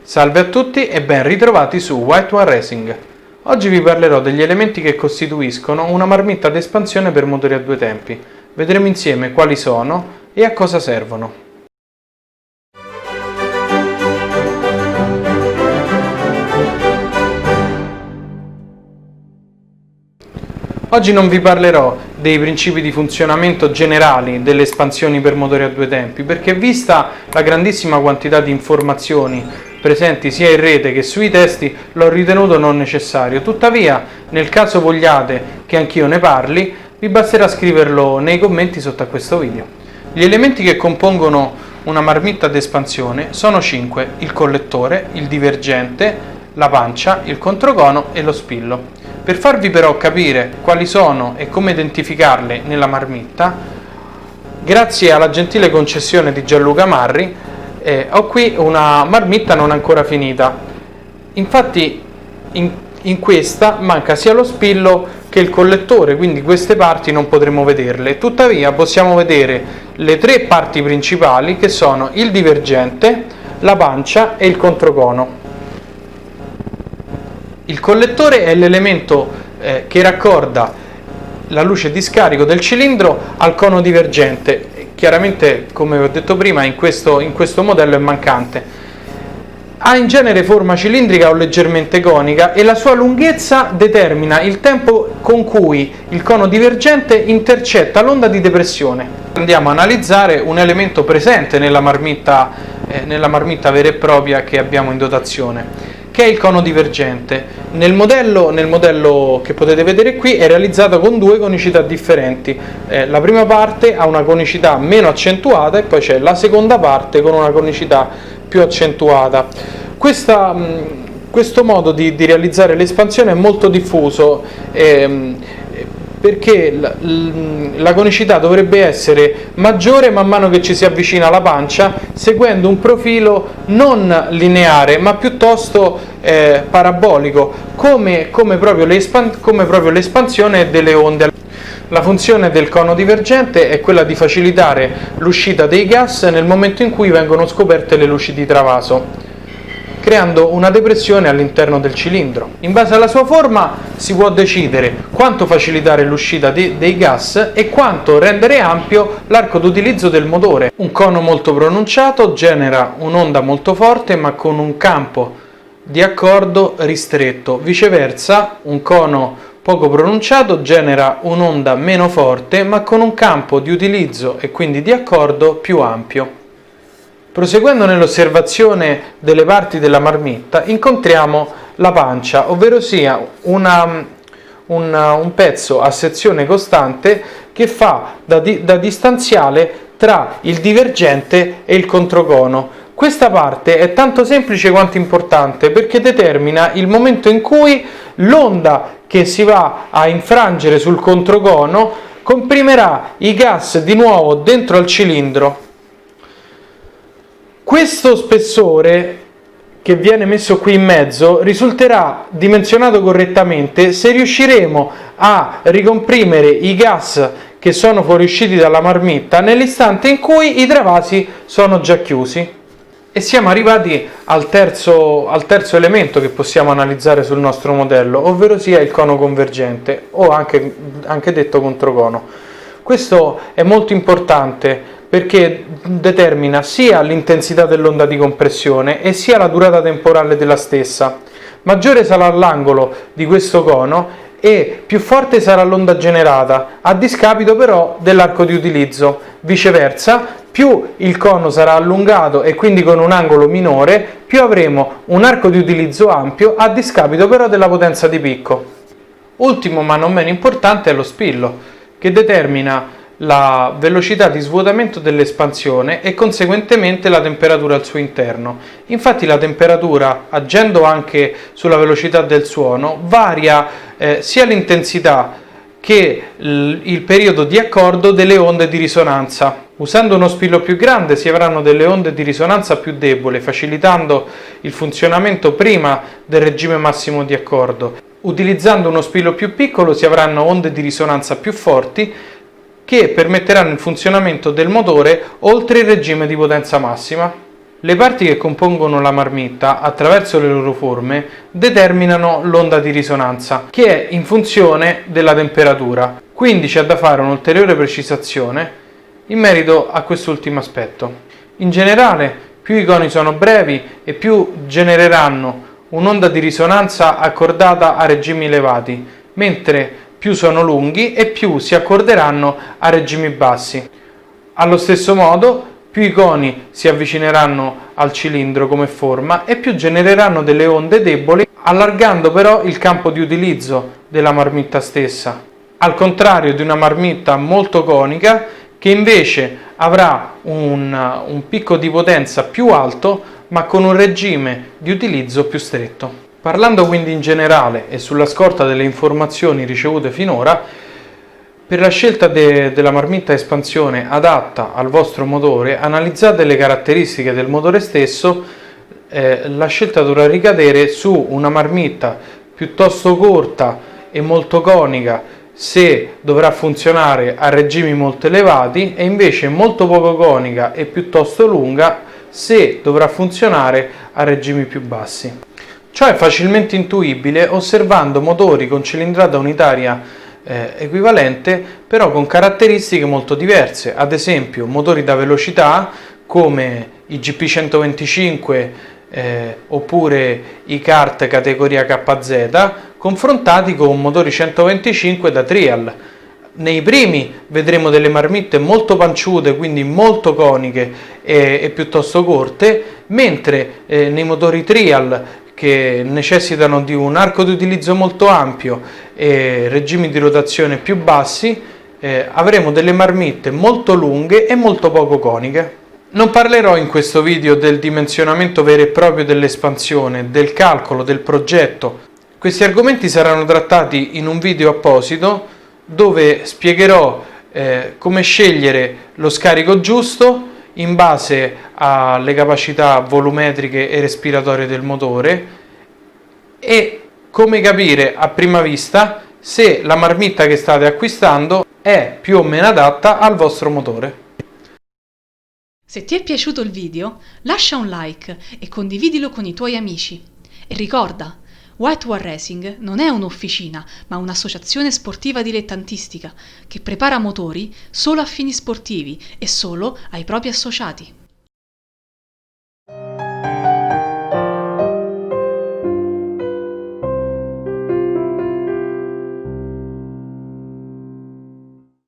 Salve a tutti e ben ritrovati su White One Racing. Oggi vi parlerò degli elementi che costituiscono una marmitta ad espansione per motori a due tempi. Vedremo insieme quali sono e a cosa servono. Oggi non vi parlerò dei principi di funzionamento generali delle espansioni per motori a due tempi, perché vista la grandissima quantità di informazioni presenti sia in rete che sui testi, l'ho ritenuto non necessario. Tuttavia, nel caso vogliate che anch'io ne parli, vi basterà scriverlo nei commenti sotto a questo video. Gli elementi che compongono una marmitta ad espansione sono 5: il collettore, il divergente, la pancia, il controcono e lo spillo. Per farvi però capire quali sono e come identificarle nella marmitta, grazie alla gentile concessione di Gianluca Marri, ho qui una marmitta non ancora finita. Infatti in questa manca sia lo spillo che il collettore, quindi queste parti non potremo vederle. Tuttavia possiamo vedere le tre parti principali, che sono il divergente, la pancia e il controcono. Il collettore è l'elemento che raccorda la luce di scarico del cilindro al cono divergente. Chiaramente, come vi ho detto prima, in questo modello è mancante. Ha in genere forma cilindrica o leggermente conica e la sua lunghezza determina il tempo con cui il cono divergente intercetta l'onda di depressione. Andiamo a analizzare un elemento presente nella marmitta vera e propria che abbiamo in dotazione, che è il cono divergente. Nel modello che potete vedere qui è realizzato con due conicità differenti. La prima parte ha una conicità meno accentuata e poi c'è la seconda parte con una conicità più accentuata. Questo modo di realizzare l'espansione è molto diffuso, perché la conicità dovrebbe essere maggiore man mano che ci si avvicina alla pancia, seguendo un profilo non lineare ma piuttosto parabolico, come proprio l'espansione delle onde. La funzione del cono divergente è quella di facilitare l'uscita dei gas nel momento in cui vengono scoperte le luci di travaso, creando una depressione all'interno del cilindro. In base alla sua forma si può decidere quanto facilitare l'uscita dei gas e quanto rendere ampio l'arco d'utilizzo del motore. Un cono molto pronunciato genera un'onda molto forte ma con un campo di accordo ristretto. Viceversa, un cono poco pronunciato genera un'onda meno forte ma con un campo di utilizzo e quindi di accordo più ampio. Proseguendo nell'osservazione delle parti della marmitta, incontriamo la pancia, ovvero sia un pezzo a sezione costante che fa da distanziale tra il divergente e il controcono. Questa parte è tanto semplice quanto importante, perché determina il momento in cui l'onda che si va a infrangere sul controcono comprimerà i gas di nuovo dentro al cilindro. Questo spessore che viene messo qui in mezzo risulterà dimensionato correttamente se riusciremo a ricomprimere i gas che sono fuoriusciti dalla marmitta nell'istante in cui i travasi sono già chiusi. E siamo arrivati al terzo elemento che possiamo analizzare sul nostro modello, ovvero sia il cono convergente, o anche detto controcono. Questo è molto importante perché determina sia l'intensità dell'onda di compressione e sia la durata temporale della stessa. Maggiore sarà l'angolo di questo cono e più forte sarà l'onda generata, a discapito però dell'arco di utilizzo. Viceversa, più il cono sarà allungato e quindi con un angolo minore, più avremo un arco di utilizzo ampio, a discapito però della potenza di picco. Ultimo ma non meno importante è lo spillo, che determina la velocità di svuotamento dell'espansione e conseguentemente la temperatura al suo interno. Infatti la temperatura, agendo anche sulla velocità del suono, varia sia l'intensità che il periodo di accordo delle onde di risonanza. Usando uno spillo più grande si avranno delle onde di risonanza più deboli, facilitando il funzionamento prima del regime massimo di accordo. Utilizzando uno spillo più piccolo si avranno onde di risonanza più forti, che permetteranno il funzionamento del motore oltre il regime di potenza massima. Le parti che compongono la marmitta, attraverso le loro forme, determinano l'onda di risonanza, che è in funzione della temperatura. Quindi c'è da fare un'ulteriore precisazione in merito a quest'ultimo aspetto. In generale, più i coni sono brevi e più genereranno un'onda di risonanza accordata a regimi elevati, mentre più sono lunghi e più si accorderanno a regimi bassi. Allo stesso modo, più i coni si avvicineranno al cilindro come forma e più genereranno delle onde deboli, allargando però il campo di utilizzo della marmitta stessa, al contrario di una marmitta molto conica che invece avrà un picco di potenza più alto ma con un regime di utilizzo più stretto. Parlando quindi in generale e sulla scorta delle informazioni ricevute finora, per la scelta della marmitta a espansione adatta al vostro motore, analizzate le caratteristiche del motore stesso. La scelta dovrà ricadere su una marmitta piuttosto corta e molto conica se dovrà funzionare a regimi molto elevati, e invece molto poco conica e piuttosto lunga se dovrà funzionare a regimi più bassi. Ciò è facilmente intuibile osservando motori con cilindrata unitaria equivalente, però con caratteristiche molto diverse. Ad esempio motori da velocità come i GP125 oppure i kart categoria KZ confrontati con motori 125 da trial. Nei primi vedremo delle marmitte molto panciute, quindi molto coniche e piuttosto corte, mentre nei motori trial, che necessitano di un arco di utilizzo molto ampio e regimi di rotazione più bassi, avremo delle marmitte molto lunghe e molto poco coniche. Non parlerò in questo video del dimensionamento vero e proprio dell'espansione, del calcolo, del progetto. Questi argomenti saranno trattati in un video apposito dove spiegherò come scegliere lo scarico giusto in base alle capacità volumetriche e respiratorie del motore e come capire a prima vista se la marmitta che state acquistando è più o meno adatta al vostro motore. Se ti è piaciuto il video, lascia un like e condividilo con i tuoi amici. E ricorda, White War Racing non è un'officina, ma un'associazione sportiva dilettantistica che prepara motori solo a fini sportivi e solo ai propri associati.